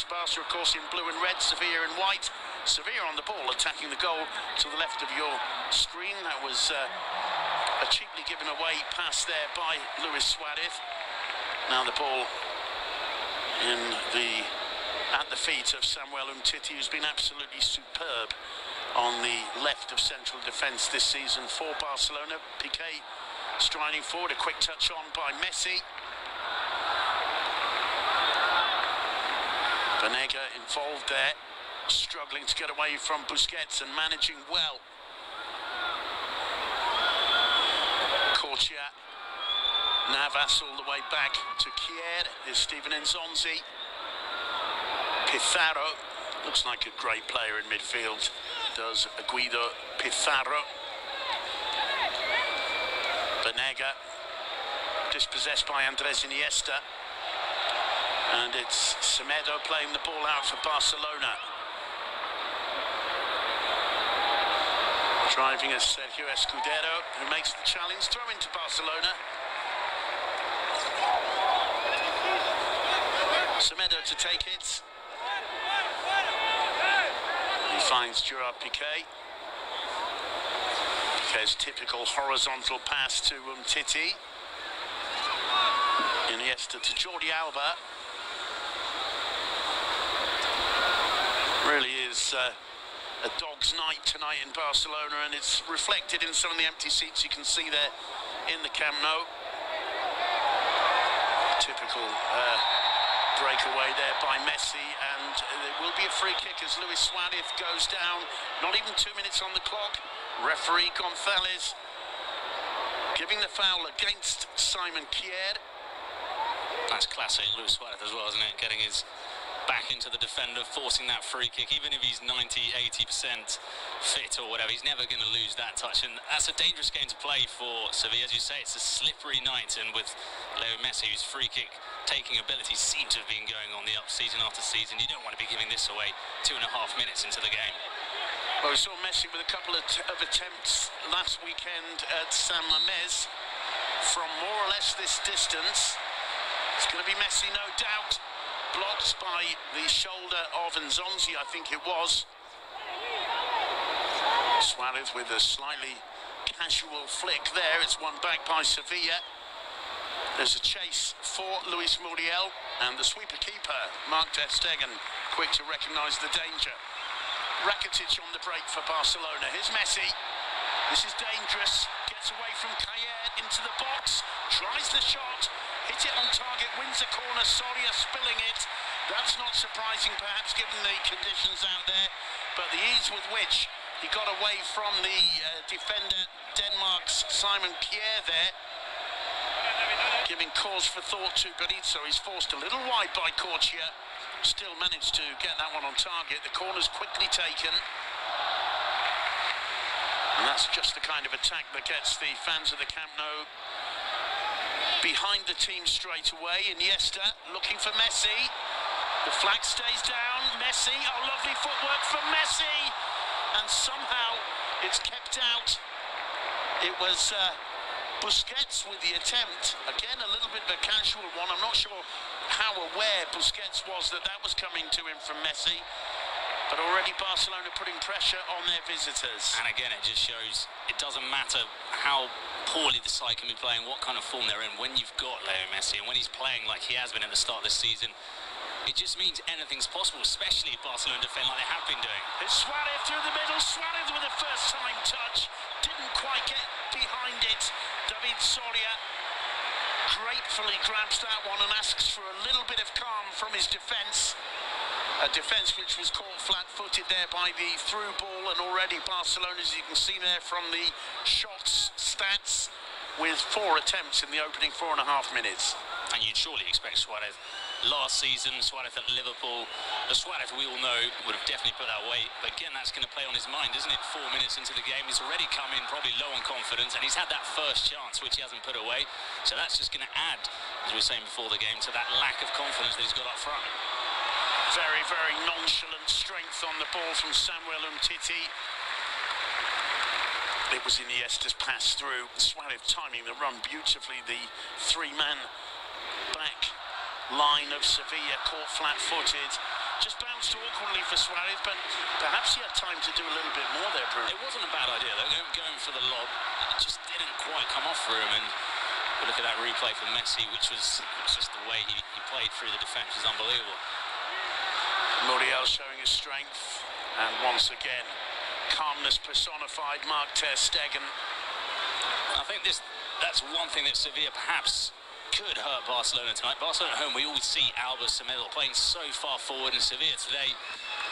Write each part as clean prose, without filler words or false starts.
match. Barca, of course, in blue and red, Sevilla in white. Sevilla on the ball, attacking the goal to the left of your screen. That was a cheaply given away pass there by Luis Suarez. Now the ball at the feet of Samuel Umtiti, who's been absolutely superb on the left of central defence this season for Barcelona. Piqué striding forward, a quick touch on by Messi. Banega involved there, struggling to get away from Busquets and managing well. Corchia, Navas all the way back to Kier. There's Steven Nzonzi. Pizarro, looks like a great player in midfield, does Guido Pizarro. Banega, dispossessed by Andres Iniesta. And it's Semedo playing the ball out for Barcelona. Driving is Sergio Escudero, who makes the challenge, throw into Barcelona. Semedo to take it. He finds Gerard Piqué. Piqué's typical horizontal pass to Umtiti. Iniesta to Jordi Alba. Really is a dog's night tonight in Barcelona, and it's reflected in some of the empty seats you can see there in the Camp Nou. Typical breakaway there by Messi, and it will be a free kick as Luis Suarez goes down. Not even 2 minutes on the clock. Referee Gonzalez giving the foul against Simon Kier. That's classic Luis Suarez as well, isn't it? Getting his back into the defender, forcing that free kick. Even if he's 90-80% fit or whatever, he's never going to lose that touch, and that's a dangerous game to play for Sevilla. As you say, it's a slippery night, and with Leo Messi, whose free kick taking abilities seem to have been going on the up season after season, you don't want to be giving this away 2.5 minutes into the game. Well, we saw Messi with a couple of attempts last weekend at San Mamés from more or less this distance. It's going to be Messi, no doubt. Blocked by the shoulder of Nzonzi, I think it was. Suarez with a slightly casual flick there. It's won back by Sevilla. There's a chase for Luis Muriel, and the sweeper keeper, Marc ter Stegen, quick to recognise the danger. Rakitic on the break for Barcelona. Here's Messi. This is dangerous. Gets away from Kayet into the box. Tries the shot. Hit it on target. Wins the corner. Soria spilling it. That's not surprising, perhaps, given the conditions out there. But the ease with which he got away from the defender, Denmark's Simon Kier there, giving cause for thought to Berizzo. He's forced a little wide by Corchia. Still managed to get that one on target. The corner's quickly taken. And that's just the kind of attack that gets the fans of the Camp Nou behind the team straight away. Iniesta looking for Messi. The flag stays down. Messi, oh, lovely footwork from Messi. And somehow it's kept out. It was Busquets with the attempt. Again, a little bit of a casual one. I'm not sure how aware Busquets was that that was coming to him from Messi. But already Barcelona putting pressure on their visitors. And again, it just shows it doesn't matter how poorly the side can be playing, what kind of form they're in. When you've got Leo Messi, and when he's playing like he has been at the start of this season, it just means anything's possible, especially if Barcelona defend like they have been doing. It's Suarez through the middle. Suarez with a first-time touch. Didn't quite get behind it. David Soria gratefully grabs that one and asks for a little bit of calm from his defence. A defence which was caught flat-footed there by the through ball, and already Barcelona, as you can see there from the shots stats, with 4 attempts in the opening 4.5 minutes. And you'd surely expect Suarez. Last season, Suarez at Liverpool, the Suarez we all know would have definitely put that away. But again, that's going to play on his mind, isn't it? 4 minutes into the game, he's already come in probably low on confidence, and he's had that first chance, which he hasn't put away. So that's just going to add, as we were saying before the game, to that lack of confidence that he's got up front. Very, very nonchalant strength on the ball from Samuel Umtiti. It was Iniesta's pass through. Suarez timing the run beautifully. The 3-man back line of Sevilla caught flat-footed. just bounced awkwardly for Suarez, but perhaps he had time to do a little bit more there, Bruno. It wasn't a bad idea, though, going for the lob. It just didn't quite come off for him, and look at that replay for Messi, which was just the way he played through the defence was unbelievable. Muriel showing his strength, and once again, calmness personified, Mark ter Stegen. I think that's one thing that Sevilla perhaps could hurt Barcelona tonight. Barcelona at home, we always see Alba, Seville playing so far forward, and Sevilla today,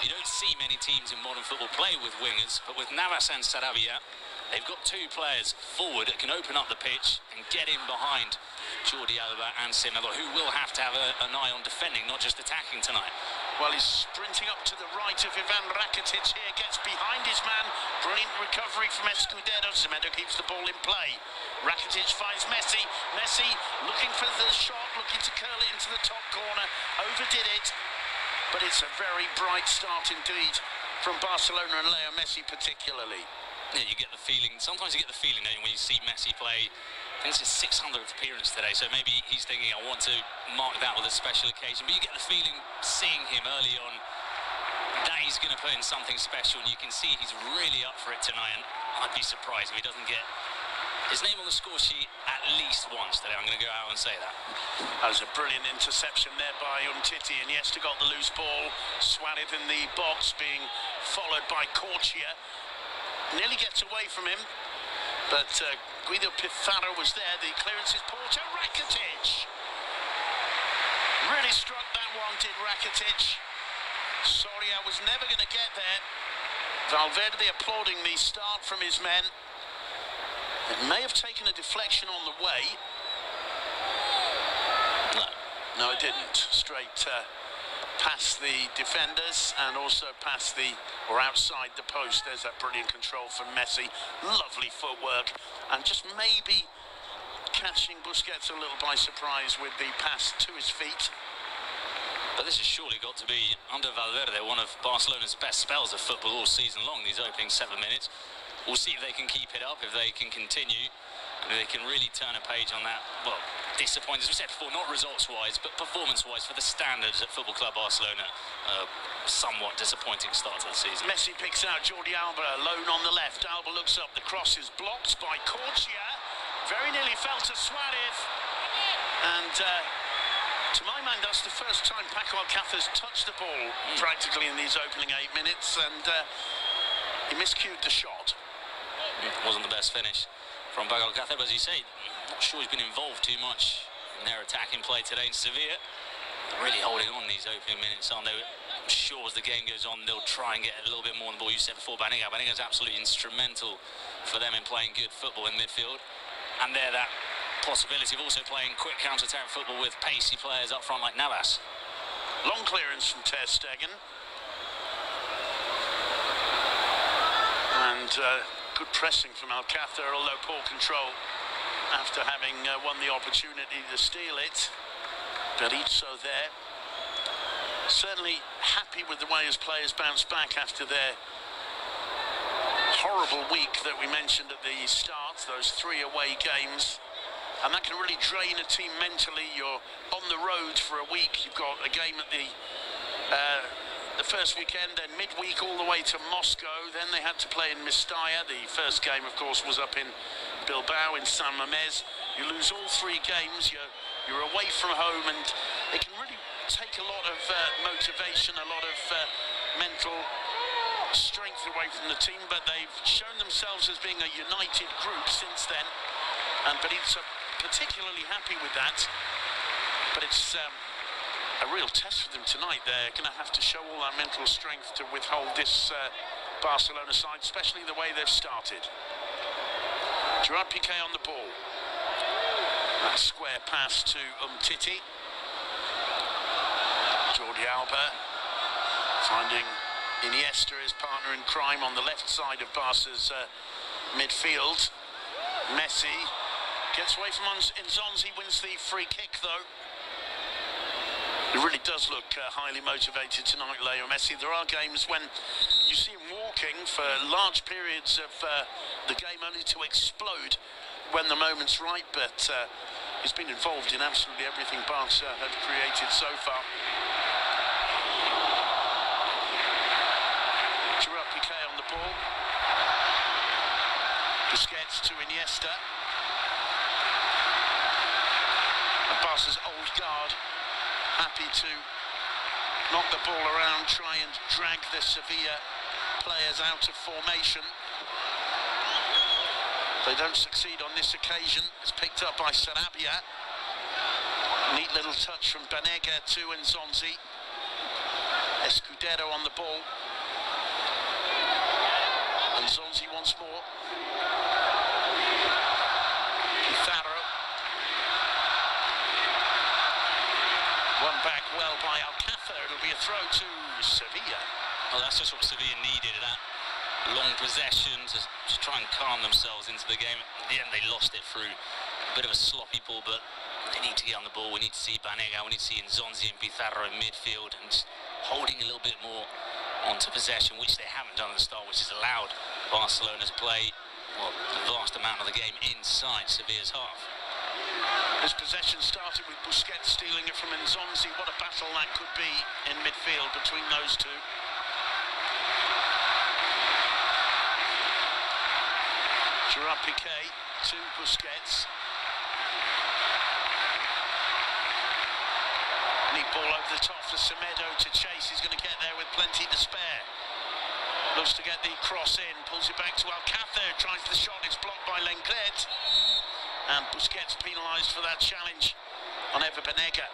you don't see many teams in modern football play with wingers, but with Navas and Sarabia, they've got two players forward that can open up the pitch and get in behind Jordi Alba and Seville, who will have to have an eye on defending, not just attacking tonight. Well, he's sprinting up to the right of Ivan Rakitic here, gets behind his man. Brilliant recovery from Escudero. Semedo keeps the ball in play. Rakitic finds Messi. Messi looking for the shot, looking to curl it into the top corner. Overdid it, but it's a very bright start indeed from Barcelona and Leo Messi particularly. Yeah, you get the feeling, sometimes you get the feeling, don't you, when you see Messi play. I think it's his 600th appearance today, so maybe he's thinking, I want to mark that with a special occasion. But you get the feeling, seeing him early on, that he's going to put in something special, and you can see he's really up for it tonight, and I'd be surprised if he doesn't get his name on the score sheet at least once today. I'm going to go out and say that. That was a brilliant interception there by Umtiti, and Iniesta got the loose ball. Suarez in the box, being followed by Corchia. Nearly gets away from him, but Guido Pizarro was there. The clearance is poor to Rakitic. Really struck that one, did Rakitic. Soria was never going to get there. Valverde applauding the start from his men. It may have taken a deflection on the way. No, it didn't. Straight past the defenders and also past the, or outside the post. There's that brilliant control from Messi. Lovely footwork, and just maybe catching Busquets a little by surprise with the pass to his feet. But this has surely got to be, under Valverde, one of Barcelona's best spells of football all season long, these opening 7 minutes. We'll see if they can keep it up, if they can continue, and if they can really turn a page on that, well, disappointing, as we said before, not results-wise, but performance-wise for the standards at Football Club Barcelona. Somewhat disappointing start to the season. Messi picks out Jordi Alba, alone on the left. Alba looks up, the cross is blocked by Corchia. Very nearly fell to Suarez. And to my mind, that's the first time Paco Alcácer's touched the ball practically in these opening 8 minutes, and he miscued the shot. It wasn't the best finish from Paco Alcácer, but as you say, I'm not sure he's been involved too much in their attacking play today in Sevilla. They're really holding on these opening minutes, aren't they? I'm sure as the game goes on, they'll try and get a little bit more on the ball. You said before, Banega is absolutely instrumental for them in playing good football in midfield. And they're that possibility of also playing quick counter-attack football with pacey players up front like Navas. Long clearance from ter Stegen. And good pressing from Alcácer, although poor control after having won the opportunity to steal it. Berizzo there. Certainly happy with the way his players bounced back after their horrible week that we mentioned at the start, those 3 away games. And that can really drain a team mentally. You're on the road for a week. You've got a game at the first weekend, then midweek all the way to Moscow. Then they had to play in Mestalla. The first game, of course, was up in Bilbao, in San Mamés. You lose all 3 games. You're away from home, and it can really take a lot of motivation, a lot of mental strength away from the team. But they've shown themselves as being a united group since then. And Berizzo particularly happy with that, but it's a real test for them tonight. They're going to have to show all that mental strength to withhold this Barcelona side, especially the way they've started. Gerard Piqué on the ball. That square pass to Umtiti. Jordi Alba finding Iniesta, his partner in crime, on the left side of Barca's midfield. Messi gets away from Nzonzi, wins the free kick though. He really does look highly motivated tonight, Leo Messi. There are games when you see him walking for large periods of the game only to explode when the moment's right, but he's been involved in absolutely everything Barca have created so far. to Iniesta. And Barca's old guard happy to knock the ball around, try and drag the Sevilla players out of formation. They don't succeed on this occasion. It's picked up by Sarabia. Neat little touch from Banega to Nzonzi. Escudero on the ball. Nzonzi once more. Pizarro. Won back well by Alcácer. It'll be a throw to Sevilla. Well, that's just what Sevilla needed, that long possession to try and calm themselves into the game. In the end, they lost it through a bit of a sloppy ball, but they need to get on the ball. We need to see Banega, we need to see Nzonzi and Pizarro in midfield and holding a little bit more onto possession, which they haven't done at the start, which has allowed Barcelona's play, well, the vast amount of the game inside Sevilla's half. This possession started with Busquets stealing it from Nzonzi. What a battle that could be in midfield between those two. Gerard Piqué to Busquets. Neat ball over the top for Semedo to chase. He's going to get there with plenty to spare. Looks to get the cross in, pulls it back to Alcácer, tries the shot, it's blocked by Lenglet. And Busquets penalised for that challenge on Ever Banega.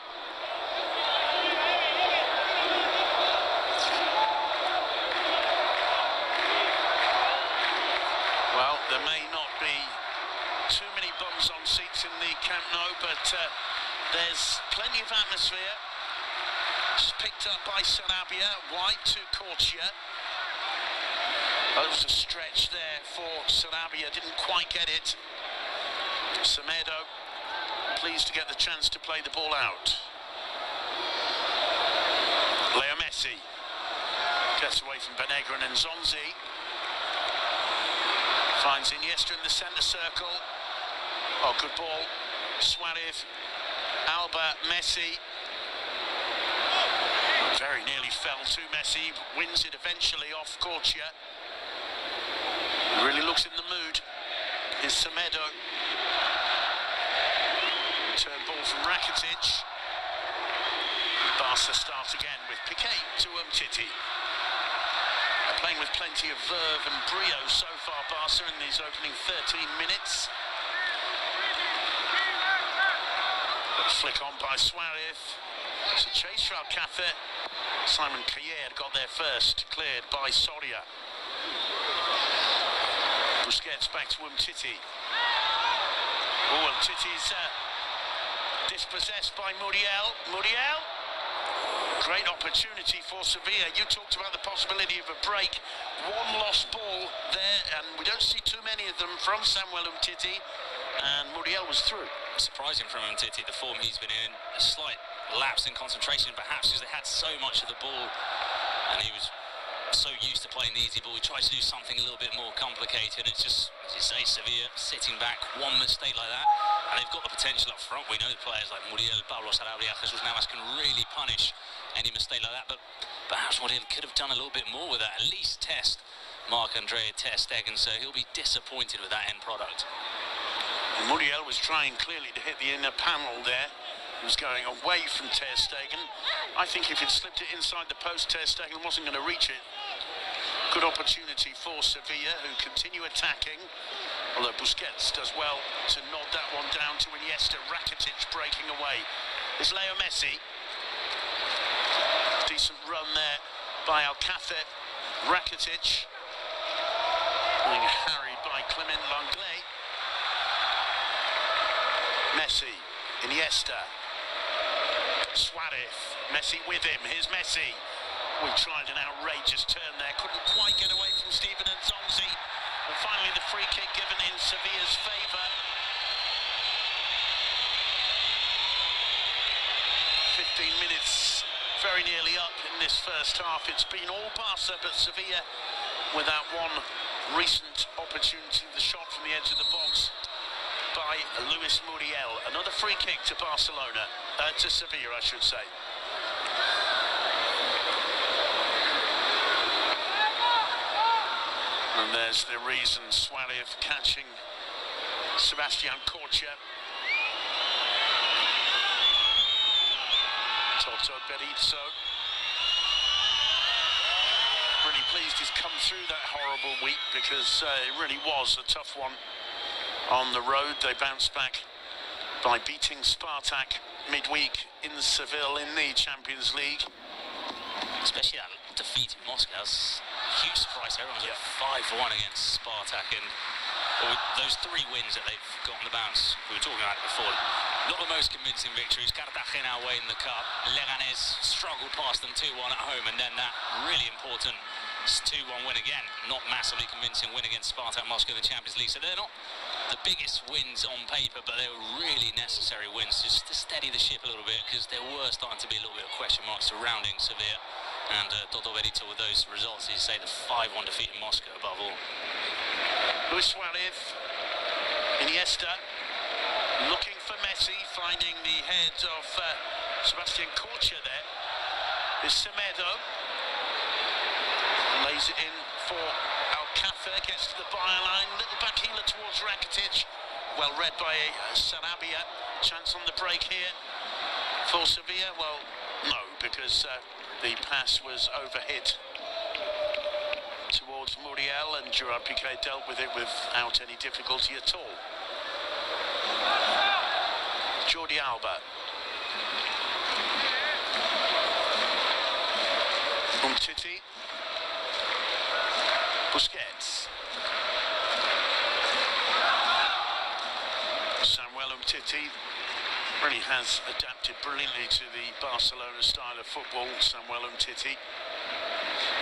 Well, there may not be too many bums on seats in the Camp Nou, but there's plenty of atmosphere. It's picked up by Sarabia, wide to Corchia. That was a stretch there for Sarabia, didn't quite get it. Semedo, pleased to get the chance to play the ball out. Leo Messi gets away from Banega and Nzonzi. Finds Iniesta in the centre circle. Oh, good ball. Suarez, Alba, Messi. Very nearly fell to Messi. Wins it eventually off Corchia. Really looks in the mood. Is Semedo. Return ball from Rakitic. Barca start again with Piqué to Umtiti. Playing with plenty of verve and brio so far, Barca, in these opening 13 minutes. Flick on by Suarez. It's a chase for Alcácer. Simon Kjaer got there first, cleared by Soria. Busquets back to Umtiti. Oh, Umtiti's dispossessed by Muriel. Muriel. Great opportunity for Sevilla. You talked about the possibility of a break. One lost ball there, and we don't see too many of them from Samuel Umtiti, and Muriel was through. Surprising from Umtiti, the form he's been in. A slight lapse in concentration, perhaps because they had so much of the ball, and he was so used to playing the easy ball. He tries to do something a little bit more complicated. It's just, as you say, Sevilla sitting back, one mistake like that, and they've got the potential up front. We know the players like Muriel, Pablo Sarabia, Jesus Navas can really punish any mistake like that, but perhaps Muriel could have done a little bit more with that, at least test Marc-André ter Stegen, so he'll be disappointed with that end product. Muriel was trying clearly to hit the inner panel there. He was going away from ter Stegen. I think if he'd slipped it inside the post, ter Stegen wasn't going to reach it. Good opportunity for Sevilla, who continue attacking, although Busquets does well to nod that one down to Iniesta. Rakitic breaking away. It's Leo Messi. Decent run there by Alcácer. Rakitic being harried by Clement Lenglet. Messi, Iniesta, Suarez, Messi with him. Here's Messi. We tried an outrageous turn there, couldn't quite get away from Steven Nzonzi, and finally the free kick given in Sevilla's favour. 15 minutes very nearly up in this first half. It's been all Barca but Sevilla without one recent opportunity. The shot from the edge of the box by Luis Muriel. Another free kick to Barcelona, to Sevilla I should say. And there's the reason, Suarez catching Sebastian Korcha. Toto Berizzo. Really pleased he's come through that horrible week, because it really was a tough one on the road. They bounced back by beating Spartak midweek in Seville in the Champions League. Especially that defeat in Moscow. It's a huge surprise. Everyone's at 5-1 against Spartak, and those 3 wins that they've got on the bounce, we were talking about it before, not the most convincing victories. Cartagena away in the cup. Leganés struggled past them 2-1 at home, and then that really important 2-1 win again. Not massively convincing win against Spartak Moscow in the Champions League. So they're not the biggest wins on paper, but they were really necessary wins just to steady the ship a little bit, because there were starting to be a little bit of question marks surrounding Sevilla. And Toto Berizzo, with those results, you say the 5-1 defeat in Moscow above all. Luis Suarez, Iniesta, looking for Messi, finding the head of Sebastian Korcha there. Is Semedo, lays it in for Alcácer, gets to the byline, little back healer towards Rakitic, well read by Sarabia. Chance on the break here for Sevilla. Well, no, because the pass was overhit towards Muriel, and Gerard Piqué dealt with it without any difficulty at all. Jordi Alba. Umtiti. Busquets. Samuel Umtiti really has adapted brilliantly to the Barcelona style of football. Samuel Umtiti.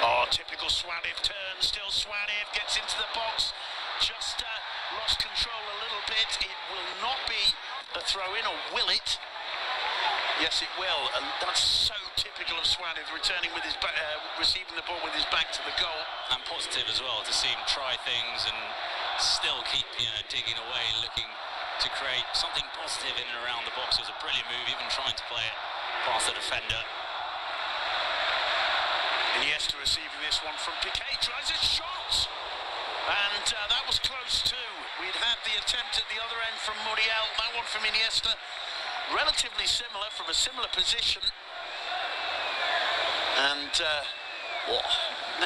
Oh, typical Suarez turn, still Suarez gets into the box, just lost control a little bit. It will not be a throw-in, or will it? Yes, it will, and that's so typical of Suarez, returning with his back, receiving the ball with his back to the goal. And positive as well to see him try things and still keep, digging away, looking to create something positive in and around the box. It was a brilliant move, even trying to play it past the defender. Iniesta receiving this one from Piqué, tries a shot, and that was close too. We'd had the attempt at the other end from Muriel, that one from Iniesta, relatively similar, from a similar position, and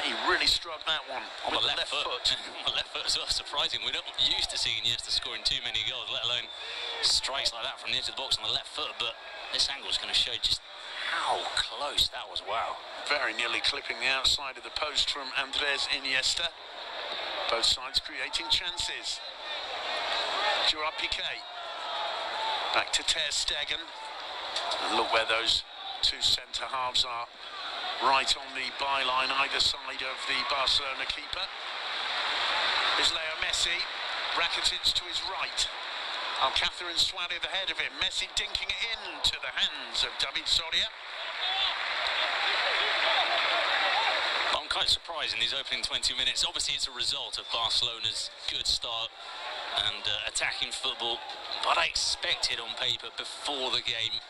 he really struck that one on with the left foot. On the left foot as well. Surprising, we're not used to seeing Iniesta scoring too many goals, let alone strikes like that from the edge of the box on the left foot, but this angle is going to show just how close that was. Wow. Very nearly clipping the outside of the post from Andrés Iniesta. Both sides creating chances. Gerard Piqué. Back to Ter Stegen. And look where those 2 centre-halves are. Right on the byline, either side of the Barcelona keeper. Is Leo Messi. Rakitic to his right. Alcácer and Suarez ahead of him. Messi dinking it into the hands of David Soria. I'm quite surprised in these opening 20 minutes. Obviously, it's a result of Barcelona's good start and attacking football, but I expected on paper before the game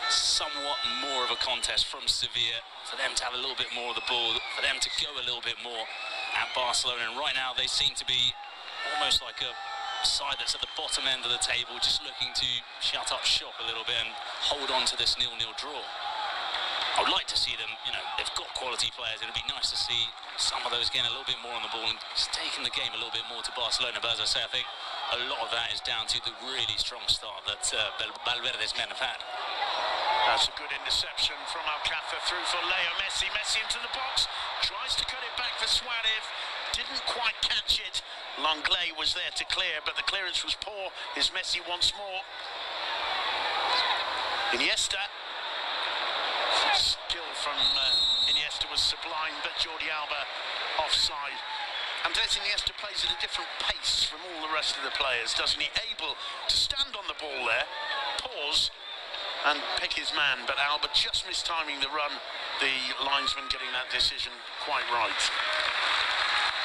somewhat more of a contest from Sevilla, for them to have a little bit more of the ball, for them to go a little bit more at Barcelona. And right now they seem to be almost like a side that's at the bottom end of the table, just looking to shut up shop a little bit and hold on to this 0-0 draw. I would like to see them, they've got quality players. It'd be nice to see some of those getting a little bit more on the ball and just taking the game a little bit more to Barcelona. But as I say, I think a lot of that is down to the really strong start that Valverde's men have had. That's a good interception from Alcácer through for Leo Messi. Messi into the box, tries to cut it back for Suarez, didn't quite catch it. Langlais was there to clear, but the clearance was poor. Is Messi once more. Iniesta. Skill from Iniesta was sublime, but Jordi Alba offside. Andrés Iniesta plays at a different pace from all the rest of the players, doesn't he? Able to stand on the ball there, pause, and pick his man, but Alba just mistiming the run. The linesman getting that decision quite right.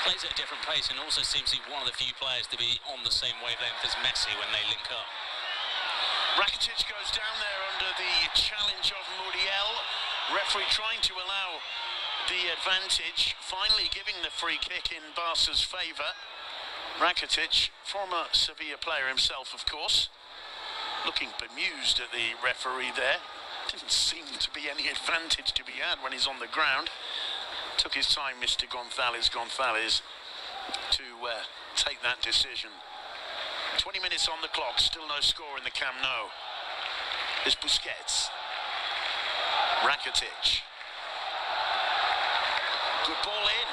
Plays at a different pace and also seems to be one of the few players to be on the same wavelength as Messi when they link up. Rakitic goes down there under the challenge of Muriel. Referee trying to allow the advantage, finally giving the free kick in Barca's favour. Rakitic, former Sevilla player himself, of course, looking bemused at the referee there. Didn't seem to be any advantage to be had when he's on the ground. Took his time, Mr. Gonzalez, to take that decision. 20 minutes on the clock, still no score in the Camp Nou. It's Busquets. Rakitic. Good ball in.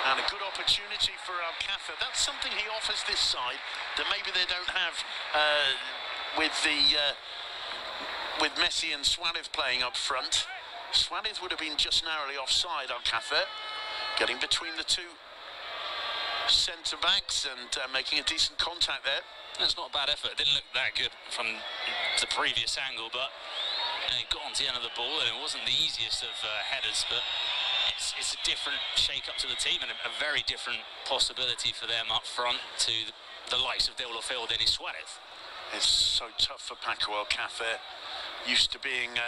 And a good opportunity for Alcácer. That's something he offers this side that maybe they don't have with Messi and Suarez playing up front. Suarez would have been just narrowly offside. Alcácer getting between the two centre-backs and making a decent contact there. That's not a bad effort. It didn't look that good from the previous angle, but he got onto the end of the ball, and it wasn't the easiest of headers, but it's a different shake-up to the team and a very different possibility for them up front to the likes of Deulofeu or Denis Suarez. It's so tough for Paco Alcácer, used to being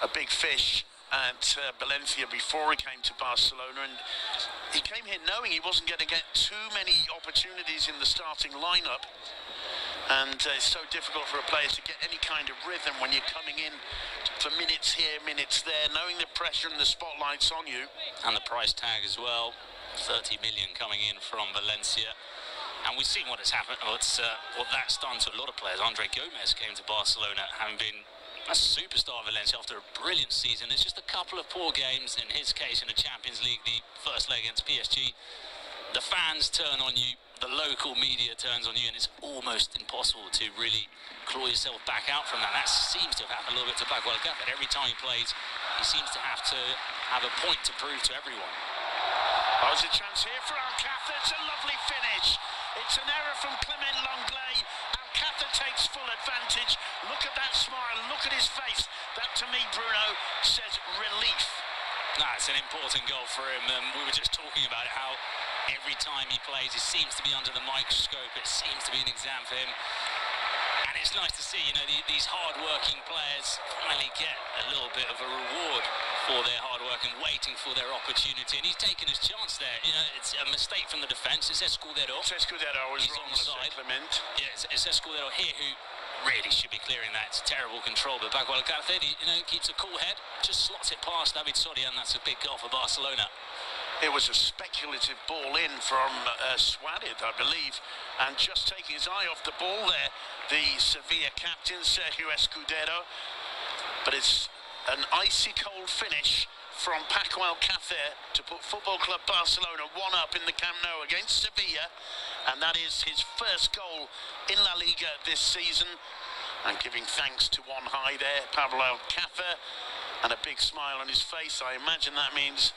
a big fish at Valencia before he came to Barcelona, and he came here knowing he wasn't going to get too many opportunities in the starting lineup, and it's so difficult for a player to get any kind of rhythm when you're coming in for minutes here, minutes there, knowing the pressure and the spotlight's on you. And the price tag as well, 30 million coming in from Valencia. And we've seen what has happened, what that's done to a lot of players. Andre Gomez came to Barcelona, having been a superstar of Valencia after a brilliant season. It's just a couple of poor games, in his case in the Champions League, the first leg against PSG. The fans turn on you, the local media turns on you, and it's almost impossible to really claw yourself back out from that. That seems to have happened a little bit to Paco Alcácer. Every time he plays, he seems to have a point to prove to everyone. Oh, there's a chance here for Alcácer. It's a lovely finish. It's an error from Clement Lenglet. Alcácer takes full advantage. Look at that smile, look at his face. That, to me, Bruno, says relief. No, it's an important goal for him. We were just talking about it, how every time he plays, he seems to be under the microscope. It seems to be an exam for him. And it's nice to see, you know, these hard-working players finally get a little bit of a reward for their hard work and waiting for their opportunity. And he's taken his chance there. You know, it's a mistake from the defence. It's Escudero. Was he's wrong onside. Clement. Yeah, it's Escudero here who really should be clearing that. It's terrible control. But Paco Alcácer, you know, keeps a cool head, just slots it past David Soria, and that's a big goal for Barcelona. It was a speculative ball in from Suarez, I believe, and just taking his eye off the ball there, the Sevilla captain, Sergio Escudero. But it's an icy cold finish from Paco Alcácer to put Football Club Barcelona 1-up in the Camp Nou against Sevilla, and that is his first goal in La Liga this season. And giving thanks to one high there, Pablo Alcácer, and a big smile on his face. I imagine that means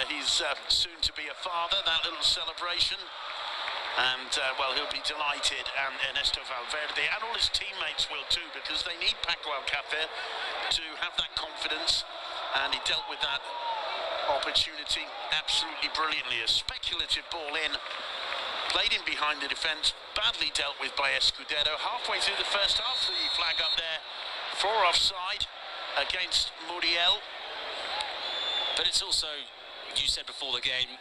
he's soon to be a father, that little celebration. And, well, he'll be delighted, and Ernesto Valverde and all his teammates will too, because they need Paco Alcácer to have that confidence, and he dealt with that opportunity absolutely brilliantly. A speculative ball in, played in behind the defence, badly dealt with by Escudero. Halfway through the first half, the flag up there for offside against Muriel. But it's also, you said before the game,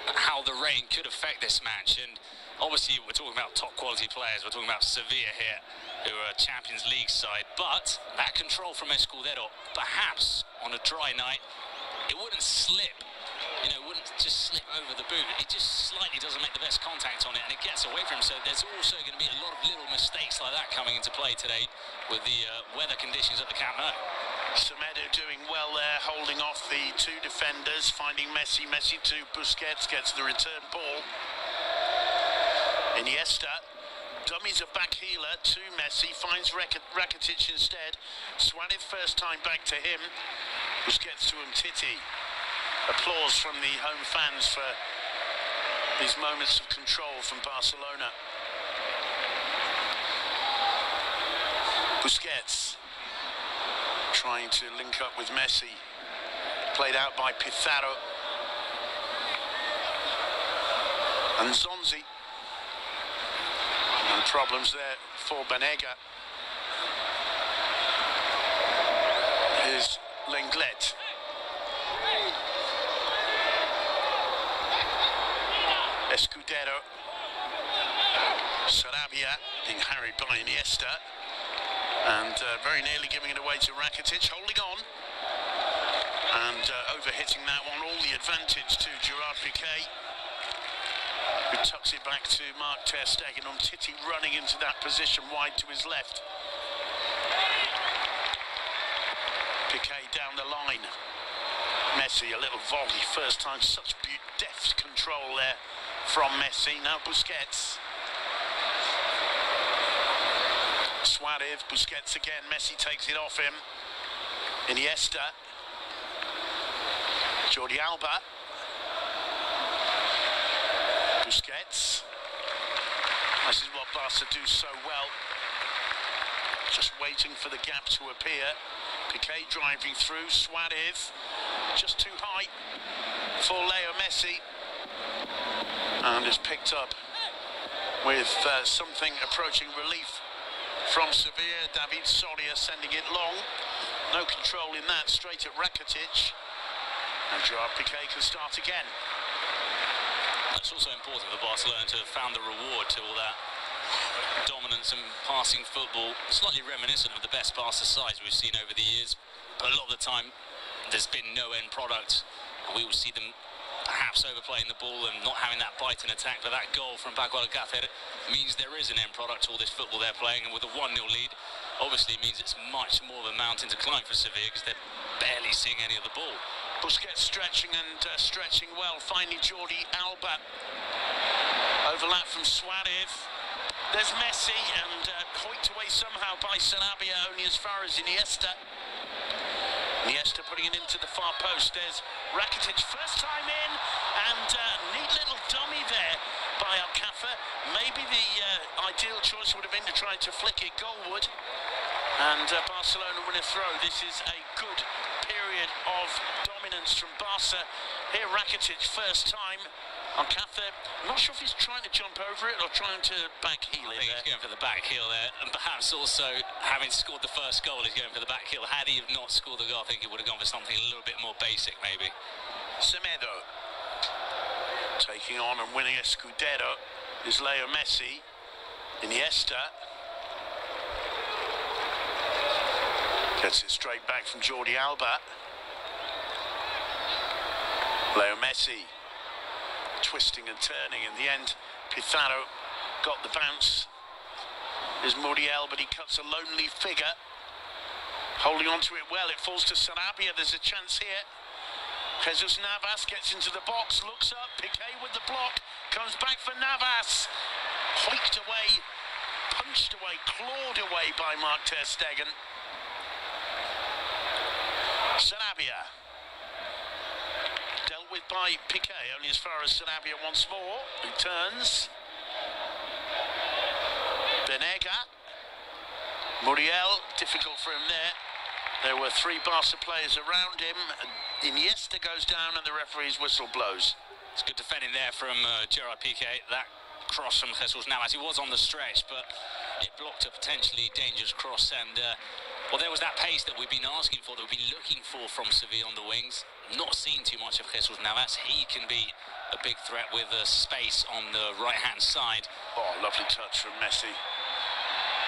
how the rain could affect this match, and obviously we're talking about top quality players. We're talking about Sevilla here, who are a Champions League side, but that control from Escudero, perhaps on a dry night, it wouldn't slip, you know, it wouldn't just slip over the boot. It just slightly doesn't make the best contact on it, and it gets away from him. So there's also going to be a lot of little mistakes like that coming into play today with the weather conditions at the Camp Nou. Semedo doing well there, holding off the two defenders, finding Messi. Messi to Busquets, gets the return ball. Iniesta, dummies a back healer to Messi, finds Rakitic instead. Suarez first time back to him. Busquets to Umtiti. Applause from the home fans for these moments of control from Barcelona. Busquets trying to link up with Messi, played out by Pizarro and Zonzi, and problems there for Banega. Here's Lenglet. Escudero Sarabia being harried by Iniesta, and very nearly giving it away to Rakitic, holding on and overhitting that one. All the advantage to Gerard Piqué, who tucks it back to Mark ter Stegen. Titi running into that position wide to his left. Piqué down the line. Messi, a little volley, first time, such deft control there from Messi. Now Busquets. Suarez, Busquets again, Messi takes it off him. Iniesta. Jordi Alba. Busquets. This is what Barca do so well. Just waiting for the gap to appear. Piqué driving through. Suarez just too high for Leo Messi, and is picked up with something approaching relief from Sevilla. David Soria sending it long. No control in that. Straight at Rakitic, and Gerard Piqué can start again. It's also important for Barcelona to have found the reward to all that dominance and passing football, slightly reminiscent of the best Barca sides we've seen over the years, but a lot of the time there's been no end product, and we will see them perhaps overplaying the ball and not having that bite in attack. But that goal from Paco Alcácer means there is an end product to all this football they're playing, and with a 1-0 lead obviously means it's much more of a mountain to climb for Sevilla, because they're barely seeing any of the ball. Busquets stretching and stretching well. Finally Jordi Alba. Overlap from Suarez. There's Messi, and hoiked away somehow by Sarabia, only as far as Iniesta. Iniesta putting it into the far post. There's Rakitic, first time in, and neat little dummy there by Alcácer. Maybe the ideal choice would have been to try to flick it goalward, and Barcelona win a throw. This is a good period of dominance from Barca. Here Rakitic, first time. Alcácer, I'm not sure if he's trying to jump over it or trying to back heel it. I think he's going for the back heel there, and perhaps also having scored the first goal, he's going for the back heel. Had he not scored the goal, I think he would have gone for something a little bit more basic, maybe. Semedo taking on and winning a Scudetto is Leo Messi. Iniesta gets it straight back from Jordi Alba. Leo Messi twisting and turning. In the end, Pizarro got the bounce. Is Muriel, but he cuts a lonely figure. Holding on to it well, it falls to Sarabia. There's a chance here. Jesus Navas gets into the box, looks up, Piqué with the block, comes back for Navas. Hoiked away, punched away, clawed away by Mark ter Stegen. Sarabia. Dealt with by Piqué, only as far as Sarabia once more, who turns. Benega. Muriel, difficult for him there. There were three Barca players around him. Iniesta goes down and the referee's whistle blows. It's good defending there from Gerard Piqué. That cross from Jesus Navas, he was on the stretch, but it blocked a potentially dangerous cross. And well, there was that pace that we've been asking for, that we've been looking for from Sevilla on the wings. Not seen too much of Jesus Navas. He can be a big threat with space on the right-hand side. Oh, lovely touch from Messi.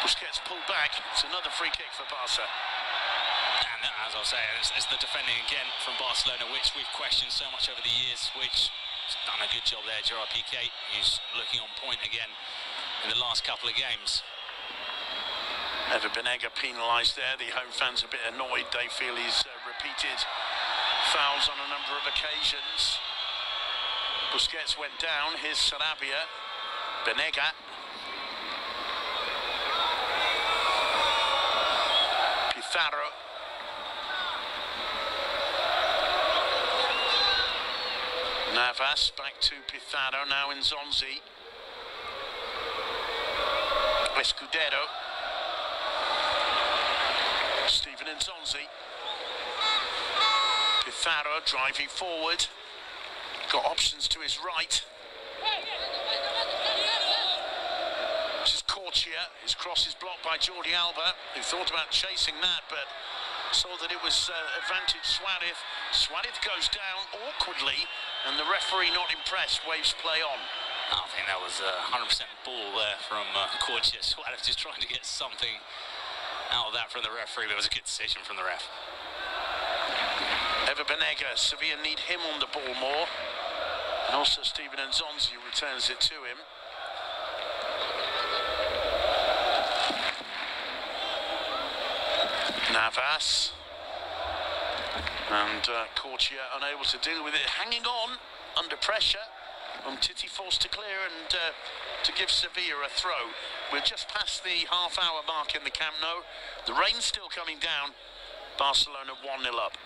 Busquets pulled back. It's another free kick for Barca. And as I was saying, it's the defending again from Barcelona, which we've questioned so much over the years, which has done a good job there. Gerard Piqué, who's looking on point again in the last couple of games. Ever Benega penalised there. The home fans a bit annoyed. They feel he's repeated fouls on a number of occasions. Busquets went down. Here's Sarabia. Benega. Pizarro. Navas back to Pizarro, now in Zonzi. Escudero. Stephen Nzonzi. Pizarro driving forward. Got options to his right. This is Corchia. His cross is blocked by Jordi Alba, who thought about chasing that, but saw that it was advantage Suarez. Suarez goes down awkwardly, and the referee, not impressed, waves play on. I think that was 100% ball there from Cortia. Suarez just trying to get something out of that from the referee, but it was a good decision from the ref. Ever Banega, Sevilla need him on the ball more. And also Steven Nzonzi returns it to him. Navas. And Cortia unable to deal with it, hanging on under pressure. Titi forced to clear and to give Sevilla a throw. We're just past the half-hour mark in the Camp Nou. The rain's still coming down. Barcelona 1-0 up.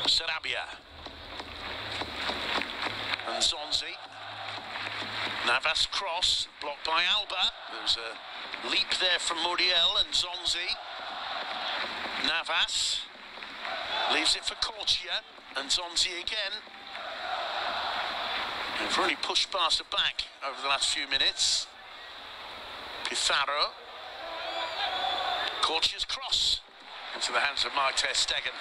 Sarabia. And Zonzi. Navas cross, blocked by Alba. There's a leap there from Muriel and Zonzi. Navas leaves it for Cortia and Zonzi again. They've really pushed Barca back over the last few minutes. Pizarro. Cortia's cross into the hands of Mark ter Stegen.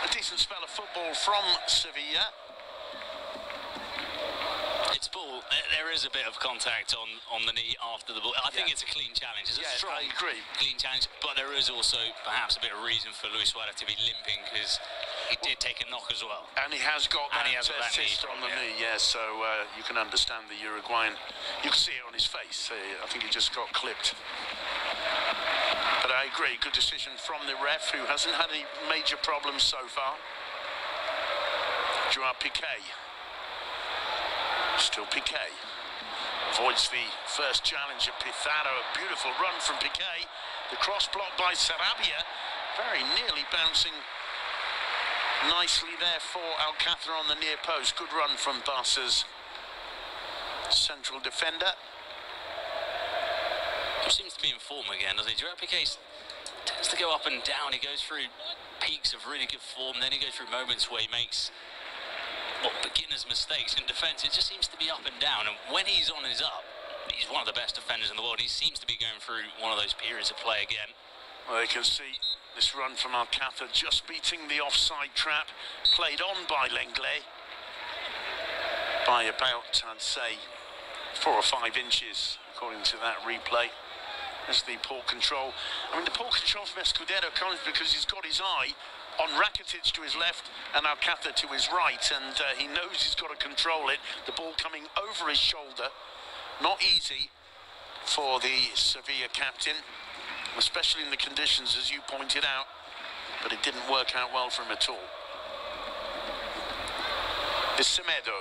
A decent spell of football from Sevilla. It's ball. There is a bit of contact on the knee after the ball. I think it's a clean challenge. It's a strong, I agree. Clean challenge, but there is also perhaps a bit of reason for Luis Suarez to be limping because he did take a knock as well. And he has got that assist on the knee, yeah, so you can understand the Uruguayan. You can see it on his face. I think he just got clipped. But I agree, good decision from the ref, who hasn't had any major problems so far. Joao Piqué. Still Piqué. Avoids the first challenge of Pizarro. A beautiful run from Piqué. The cross blocked by Sarabia. Very nearly bouncing nicely there for Alcácer on the near post. Good run from Barca's central defender. He seems to be in form again, doesn't he? Joao Piqué tends to go up and down. He goes through peaks of really good form, then he goes through moments where he makes beginner's mistakes in defence. It just seems to be up and down, and when he's on his up, he's one of the best defenders in the world. He seems to be going through one of those periods of play again. Well, you can see this run from Alcácer just beating the offside trap, played on by Lenglet by about, I'd say, 4 or 5 inches, according to that replay. There's the poor control. I mean, the poor control from Escudero comes because he's got his eye on Rakitic to his left and Alcácer to his right, and he knows he's got to control it. The ball coming over his shoulder. Not easy for the Sevilla captain, especially in the conditions, as you pointed out, but it didn't work out well for him at all. It's Semedo.